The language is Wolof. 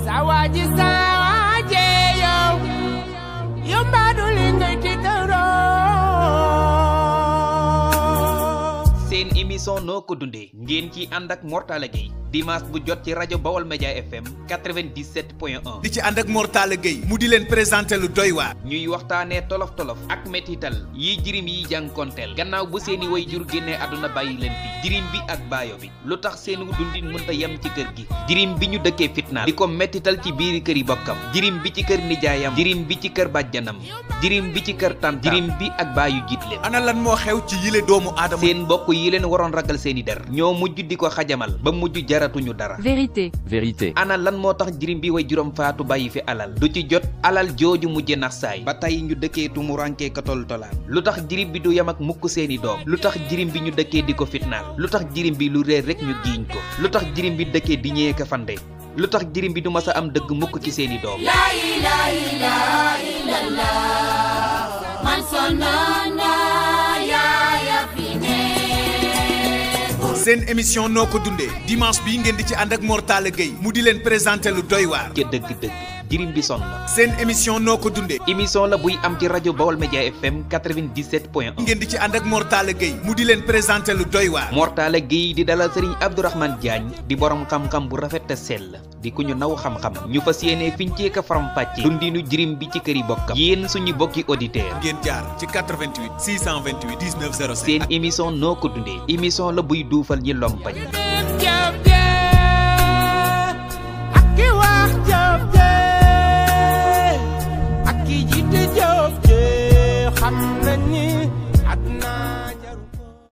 sawaji yo yombadu lingay titaro. seen émission noo ko dundee ngeen ci ànd ak Mortala Gueye dimanche bu jot ci rajo Bawol Média FM 97.1 di ci ànd ak Mortala Gueye mu di leen présenté lu doy waar. ñuy waxtaanee tolof-tolof ak métital yi jirim yi jànkonteel gannaaw bu seeni way jur génnee àdduna bàyyi leen fi jirim bi ak baayo bi lu tax seeni dundin mënta yem ci kër gi jirim bi ñu dëkkee fitnaal di ko métital ci biiri kër yi bokkam jirim bi ci kër nijaayam jirim bi ci kër bàjjanam jirim bi ci kër tantam jirim bi ak baayu jiit leen ana lan moo xew ci yile doomu aadama seen mbokk yi leen waroon ragal seeni der ñoo mujj di ko xajamal ba mujj jaratuñu dara. vérité ana lan moo tax jirim bi way juróom faatu bàyyi fi alal du ci jot alal jooju mujje nax saay ba tey ñu dëkkee tumurankee ka tol tolaan lu tax jirim bi du yam ak mukk seeni doom lu tax jirim bi ñu dëkkee di ko fitnaal lu tax jirim bi lu réer rek ñu giiñ ko lu tax jirim bi dëkkee di ñee ka fande lu tax jirim bi du masa am dëgg mukk ci seeni doom. La ilaha illallah man sonana ya fine. seen émission noo ko dundee dimanche bii ngeen di ci ànd ak Mortala Gueye mu di leen présenté lu doy waar. ca dëgg-dëgg jirim bi sonn na. seen émission noo ko dundee. émission la buy am ci rajo Bawol Média FM 97.1. ngeen di ci ànd ak Mortala Gueye mu di leen présenté lu doy waar. Mortala Gueye di dalal Serigne Abdourahmane Diagne di borom xam-xam bu rafet te sell di ku ñu naw xam-xam ñu fas yéenee fiñ cee ka faram fàcce dundinu jirim bi ci kër yi bokkam yéen suñu bokki auditeur ngeen jaar ci 88 628 19 05. seen émission noo ko dundee émission la buy duufal ñi lompañ. xam nañ ni